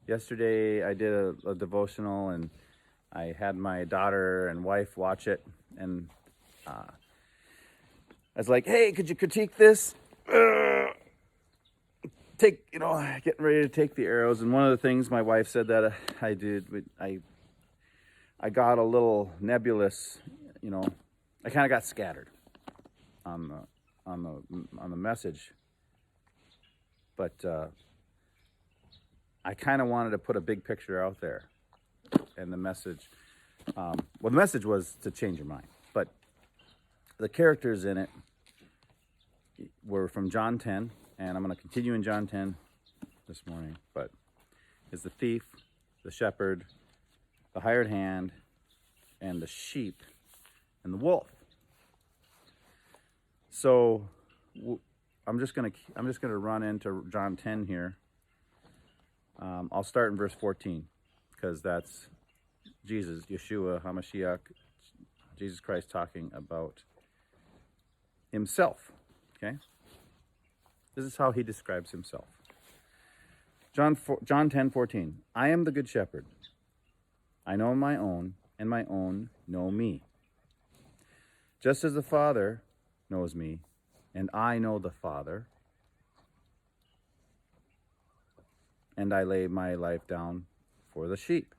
Yesterday I did a devotional, and I had my daughter and wife watch it, and I was like, "Hey, could you critique this?" Getting ready to take the arrows, and one of the things my wife said that I did, I got a little nebulous. I kind of got scattered on the message, but I kind of wanted to put a big picture out there, and the message. The message was to change your mind, but the characters in it were from John 10, and I'm going to continue in John 10 this morning. But is the thief, the shepherd, the hired hand, and the sheep, and the wolf. So I'm just gonna run into John 10 here. I'll start in verse 14, because that's Jesus, Yeshua HaMashiach, Jesus Christ, talking about himself. Okay, this is how he describes himself. John 10:14. I am the good shepherd. I know my own, and my own know me. Just as the Father knows me, and I know the Father, and I lay my life down for the sheep.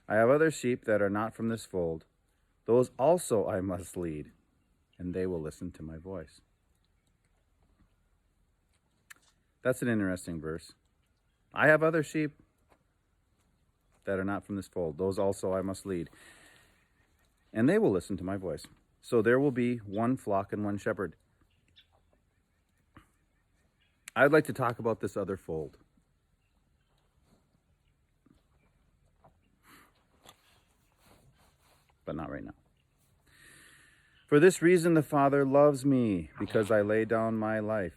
I have other sheep that are not from this fold. Those also I must lead, and they will listen to my voice. That's an interesting verse. I have other sheep that are not from this fold. Those also I must lead, and they will listen to my voice. So there will be one flock and one shepherd. I'd like to talk about this other fold. But not right now. For this reason the Father loves me, because I lay down my life,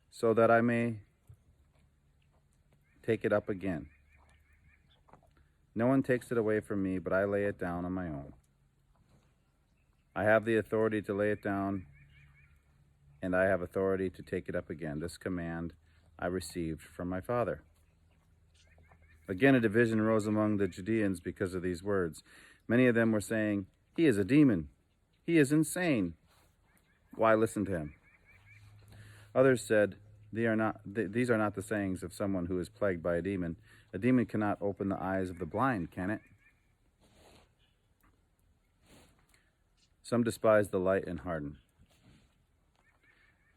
so that I may take it up again. No one takes it away from me, but I lay it down on my own. I have the authority to lay it down, and I have authority to take it up again. This command I received from my Father. Again, a division arose among the Judeans because of these words. Many of them were saying, "He is a demon. He is insane. Why listen to him?" Others said, these are not the sayings of someone who is plagued by a demon. A demon cannot open the eyes of the blind, can it? Some despised the light and hardened.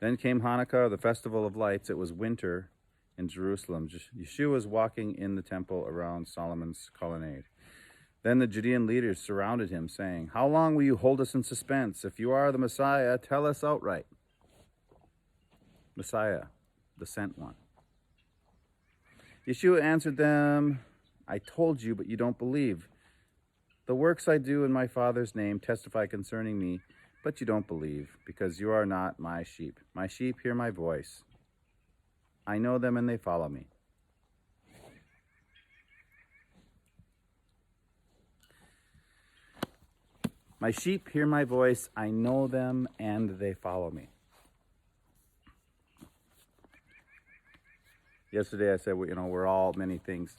Then came Hanukkah, the festival of lights. It was winter in Jerusalem. Yeshua was walking in the temple around Solomon's colonnade. Then the Judean leaders surrounded him, saying, "How long will you hold us in suspense? If you are the Messiah, tell us outright." Messiah, the sent one. Yeshua answered them, "I told you, but you don't believe. The works I do in my Father's name testify concerning me, but you don't believe, because you are not my sheep. My sheep hear my voice. I know them and they follow me." My sheep hear my voice. I know them and they follow me. Yesterday I said, we're all many things.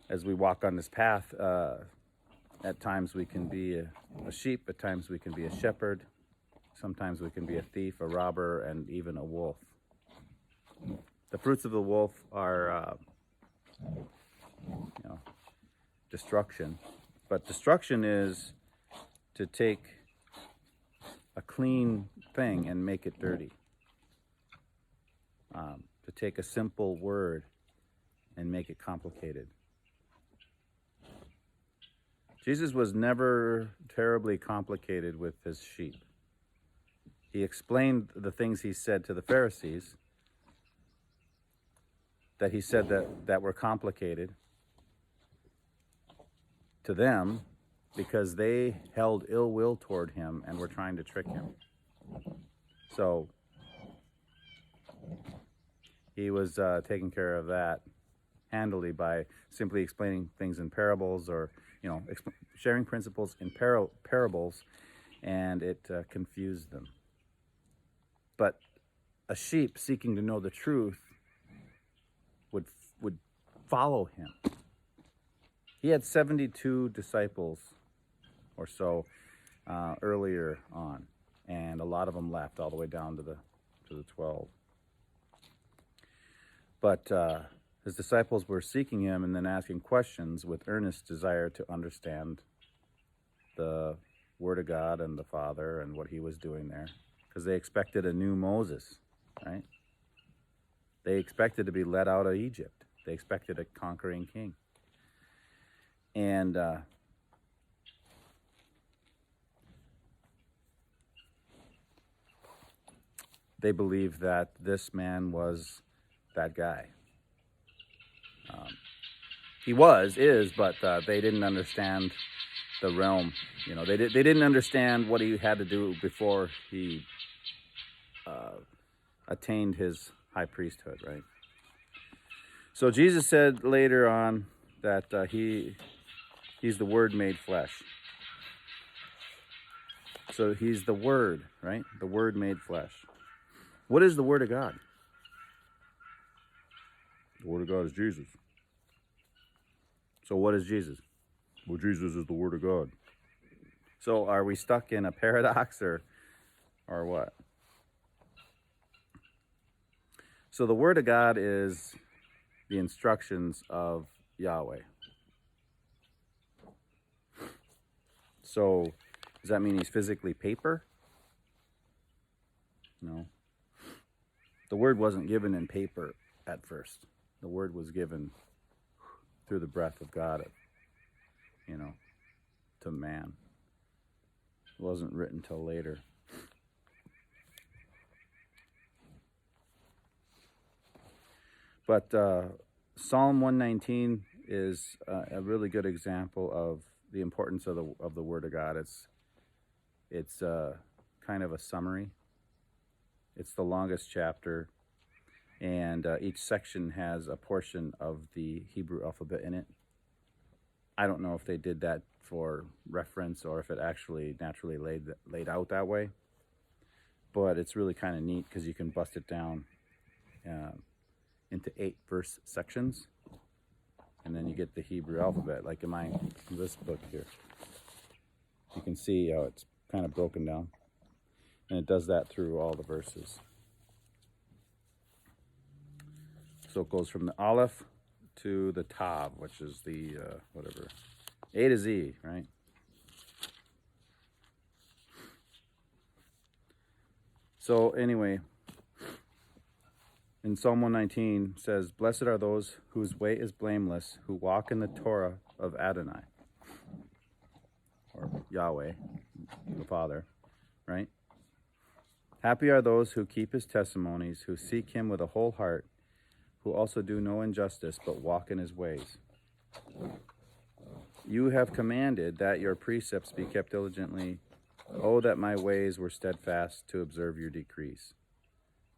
As we walk on this path, at times we can be a sheep, at times we can be a shepherd, sometimes we can be a thief, a robber, and even a wolf. The fruits of the wolf are destruction. But destruction is to take a clean thing and make it dirty. To take a simple word and make it complicated. Jesus was never terribly complicated with his sheep. He explained the things he said to the Pharisees that he said that were complicated to them because they held ill will toward him and were trying to trick him. So he was taking care of that handily by simply explaining things in parables, or sharing principles in parables, and it confused them. But a sheep seeking to know the truth would follow him. He had 72 disciples or so earlier on, and a lot of them left all the way down to the 12. But his disciples were seeking him and then asking questions with earnest desire to understand the Word of God and the Father and what he was doing there, because they expected a new Moses, right? They expected to be led out of Egypt. They expected a conquering king. And they believed that this man was that guy. He is, but they didn't understand the realm. You know, they didn't understand what he had to do before he attained his high priesthood, right? So Jesus said later on that he's the Word made flesh. So he's the Word, right? The Word made flesh. What is the Word of God? The Word of God is Jesus. So what is Jesus? Well, Jesus is the Word of God. So are we stuck in a paradox or what? So the Word of God is the instructions of Yahweh. So does that mean he's physically paper? No. The Word wasn't given in paper at first. The Word was given through the breath of God, to man. It wasn't written till later. But Psalm 119 is a really good example of the importance of the Word of God. It's kind of a summary. It's the longest chapter, and each section has a portion of the Hebrew alphabet in it. I don't know if they did that for reference or if it actually naturally laid out that way, but it's really kind of neat because you can bust it down into 8 verse sections, and then you get the Hebrew alphabet. Like in this book here, you can see how it's kind of broken down, and it does that through all the verses. So it goes from the Aleph to the Tav, which is the A to Z, right? So anyway, in Psalm 119 says, "Blessed are those whose way is blameless, who walk in the Torah of Adonai," or Yahweh, the Father, right? "Happy are those who keep his testimonies, who seek him with a whole heart, who also do no injustice, but walk in his ways. You have commanded that your precepts be kept diligently. Oh, that my ways were steadfast to observe your decrees.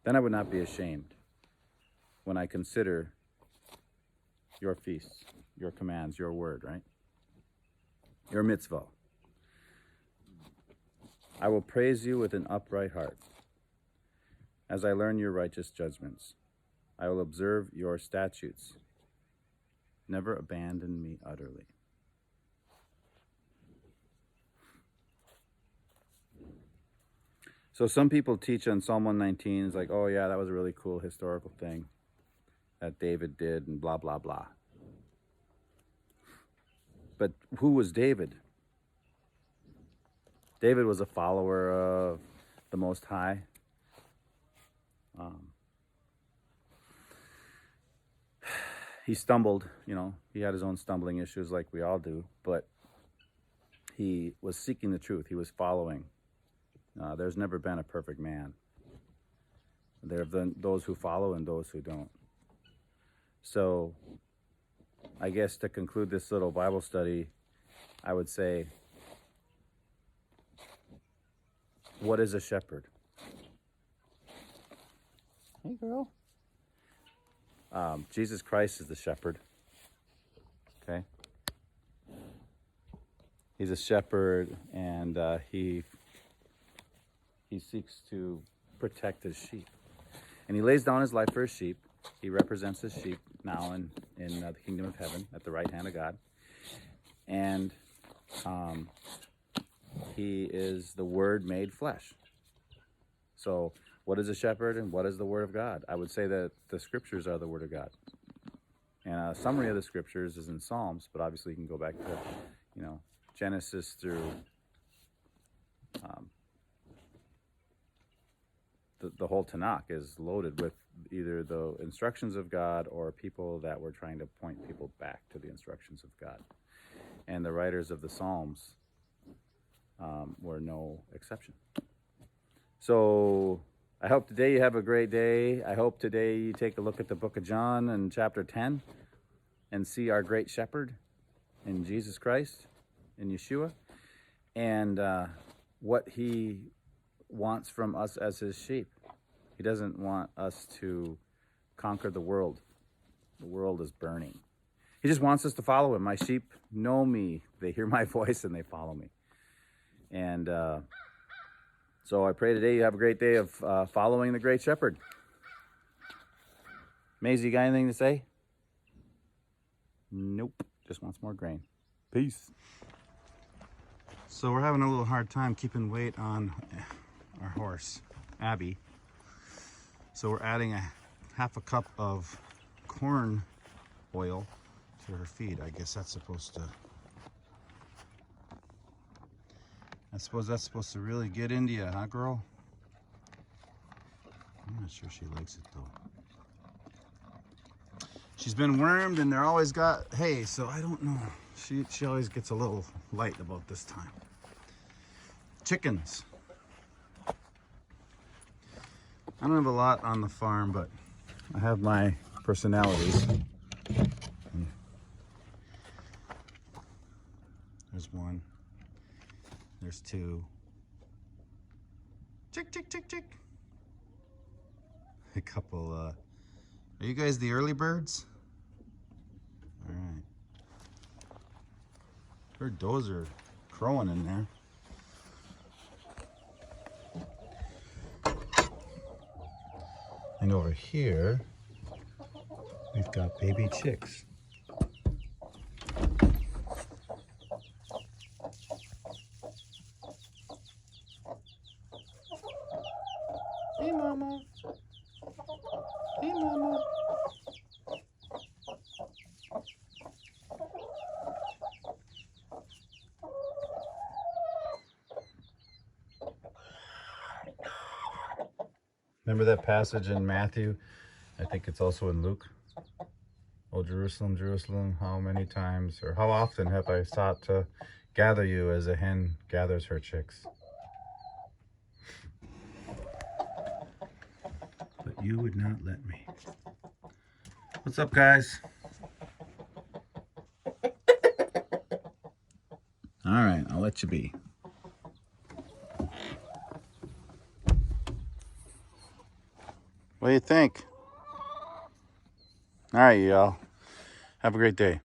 Then I would not be ashamed when I consider your feasts, your commands, your word," right? Your mitzvah. "I will praise you with an upright heart. As I learn your righteous judgments, I will observe your statutes. Never abandon me utterly." So some people teach on Psalm 119, it's like, oh yeah, that was a really cool historical thing that David did and blah, blah, blah. But who was David? David was a follower of the Most High. He stumbled, he had his own stumbling issues like we all do, but he was seeking the truth. He was following. There's never been a perfect man. There have been those who follow and those who don't. So I guess to conclude this little Bible study, I would say, what is a shepherd? Hey, girl. Jesus Christ is the shepherd. Okay? He's a shepherd, and he seeks to protect his sheep. And he lays down his life for his sheep. He represents his sheep now in the kingdom of heaven at the right hand of God. And he is the Word made flesh. So what is a shepherd and what is the Word of God? I would say that the Scriptures are the Word of God. And a summary of the Scriptures is in Psalms, but obviously you can go back to, Genesis through the whole Tanakh is loaded with either the instructions of God or people that were trying to point people back to the instructions of God. And the writers of the Psalms were no exception. So I hope today you have a great day. I hope today you take a look at the book of John and chapter 10 and see our great shepherd in Jesus Christ, in Yeshua, and what he wants from us as his sheep. He doesn't want us to conquer the world. The world is burning. He just wants us to follow him. My sheep know me. They hear my voice and they follow me. And so I pray today you have a great day of following the great shepherd. Maisie, you got anything to say? Nope. Just wants more grain. Peace. So we're having a little hard time keeping weight on our horse, Abby. So we're adding half a cup of corn oil to her feed. I guess that's supposed to... I suppose that's supposed to really get into you, huh, girl? I'm not sure she likes it, though. She's been wormed, and they're always got hay, so I don't know. She always gets a little light about this time. Chickens. I don't have a lot on the farm, but I have my personalities. There's one. There's two. Chick, chick, chick, chick. A couple, are you guys the early birds? All right. Heard those are crowing in there. And over here, we've got baby chicks. Hey, Mama. Hey, Mama. Remember that passage in Matthew? I think it's also in Luke. Oh, Jerusalem, Jerusalem, how many times or how often have I sought to gather you as a hen gathers her chicks? But you would not let me. What's up, guys? All right, I'll let you be. What do you think? All right, y'all. Have a great day.